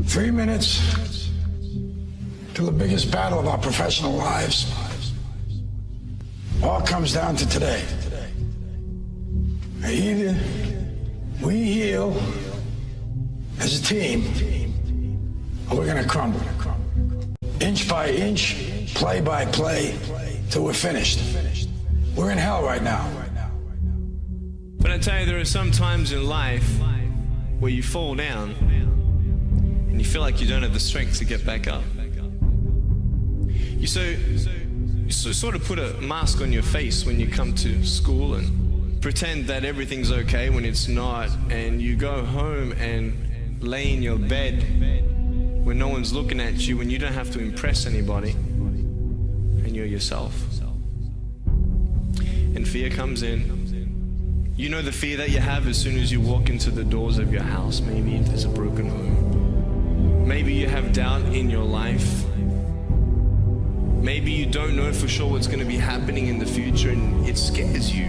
3 minutes to the biggest battle of our professional lives. All comes down to today. Either we heal as a team, or we're gonna crumble. Inch by inch, play by play, till we're finished. We're in hell right now. But I tell you, there are some times in life where you fall down and you feel like you don't have the strength to get back up. You sort of put a mask on your face when you come to school and pretend that everything's okay when it's not, and you go home and lay in your bed when no one's looking at you, when you don't have to impress anybody, and you're yourself. And fear comes in. You know the fear that you have as soon as you walk into the doors of your house. Maybe if there's a broken home. Maybe you have doubt in your life. Maybe you don't know for sure what's going to be happening in the future, and it scares you.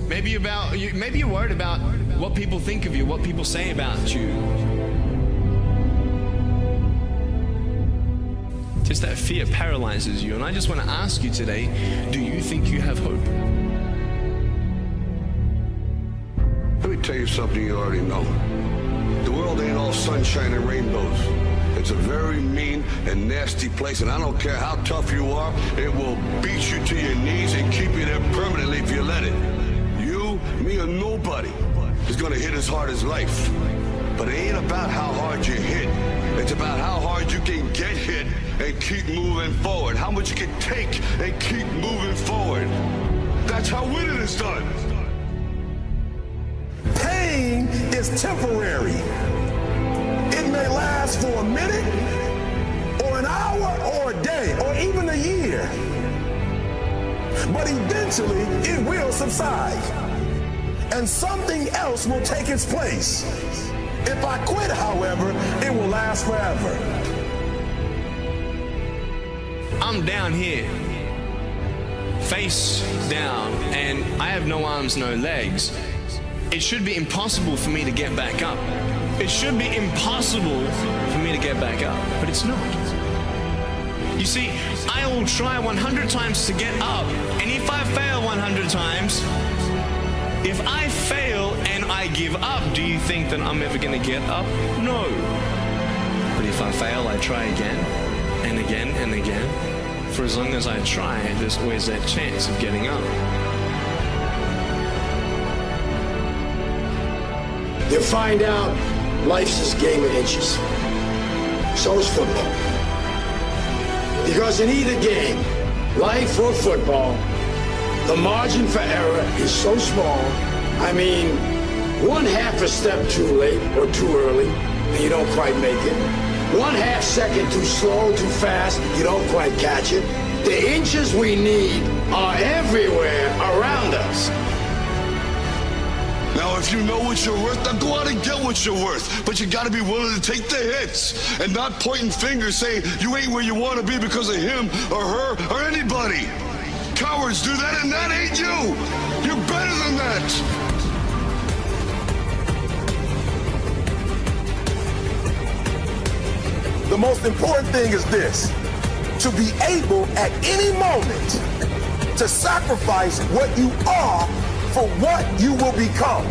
Maybe you're worried about what people think of you, what people say about you. Just that fear paralyzes you. And I just want to ask you today, do you think you have hope? Let me tell you something you already know. The world ain't all sunshine and rainbows. It's a very mean and nasty place, and I don't care how tough you are, it will beat you to your knees and keep you there permanently if you let it. You, me, or nobody is gonna hit as hard as life. But it ain't about how hard you hit. It's about how hard you can get hit and keep moving forward. How much you can take and keep moving forward. That's how winning is done. Pain is temporary. It may last for a minute, or an hour, or a day, or even a year. But eventually, it will subside, and something else will take its place. If I quit, however, it will last forever. I'm down here, face down, and I have no arms, no legs. It should be impossible for me to get back up. It should be impossible for me to get back up, but it's not. You see, I will try 100 times to get up, and if I fail 100 times, if I fail and I give up, do you think that I'm ever going to get up? No. But if I fail, I try again and again and again. For as long as I try, there's always that chance of getting up. You'll find out life's this game of inches. So is football. Because in either game, life or football, the margin for error is so small. I mean, 1/2 a step too late or too early, and you don't quite make it. 1/2 second too slow, too fast, you don't quite catch it. The inches we need are everywhere around us. Now, if you know what you're worth, then go out and get what you're worth. But you gotta be willing to take the hits and not pointing fingers saying you ain't where you wanna be because of him or her or anybody. Cowards do that, and that ain't you. You're better than that. The most important thing is this: to be able at any moment to sacrifice what you are for what you will become.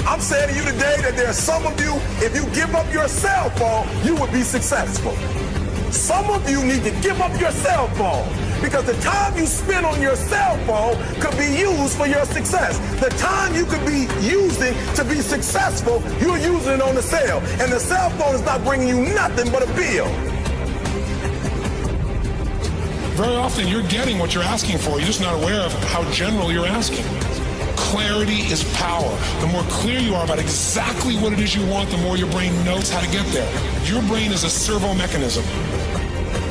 I'm saying to you today that there are some of you, if you give up your cell phone, you would be successful. Some of you need to give up your cell phone, because the time you spend on your cell phone could be used for your success. The time you could be using to be successful, you're using it on the cell. And the cell phone is not bringing you nothing but a bill. Very often you're getting what you're asking for. You're just not aware of how general you're asking. Clarity is power. The more clear you are about exactly what it is you want, the more your brain knows how to get there. Your brain is a servo mechanism.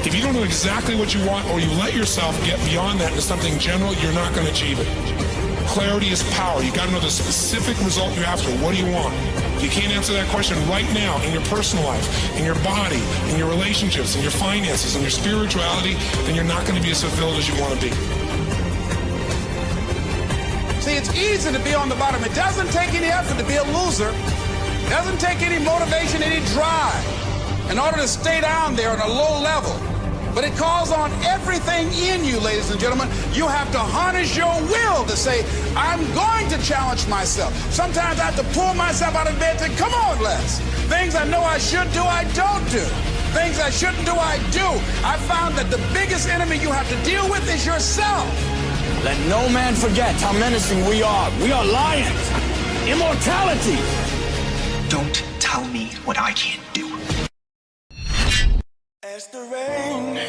If you don't know exactly what you want, or you let yourself get beyond that into something general, you're not going to achieve it. Clarity is power. You got to know the specific result you're after. What do you want? If you can't answer that question right now in your personal life, in your body, in your relationships, in your finances, in your spirituality, then you're not going to be as fulfilled as you want to be. See, it's easy to be on the bottom. It doesn't take any effort to be a loser. It doesn't take any motivation, any drive. in order to stay down there on a low level. But it calls on everything in you, ladies and gentlemen. You have to harness your will to say, I'm going to challenge myself. Sometimes I have to pull myself out of bed and say, come on, Les. Things I know I should do, I don't do. Things I shouldn't do, I do. I found that the biggest enemy you have to deal with is yourself. Let no man forget how menacing we are. We are lions. Immortality. Don't tell me what I can't do. As the rain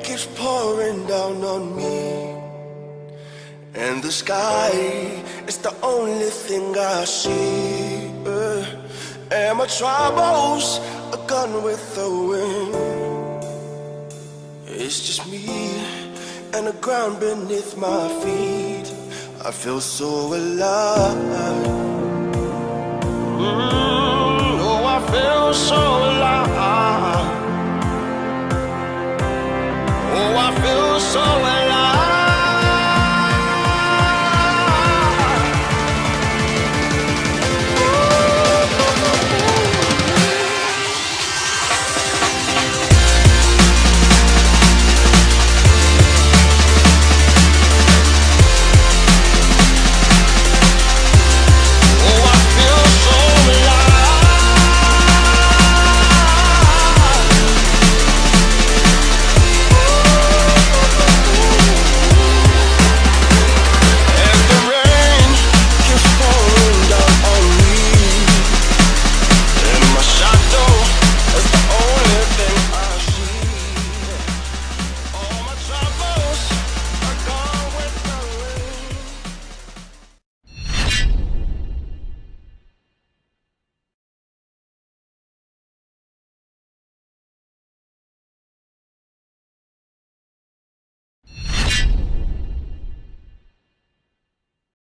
keeps pouring down on me, and the sky is the only thing I see, and my troubles are gone with the wind. It's just me and the ground beneath my feet. I feel so alive. Oh, I feel so alive.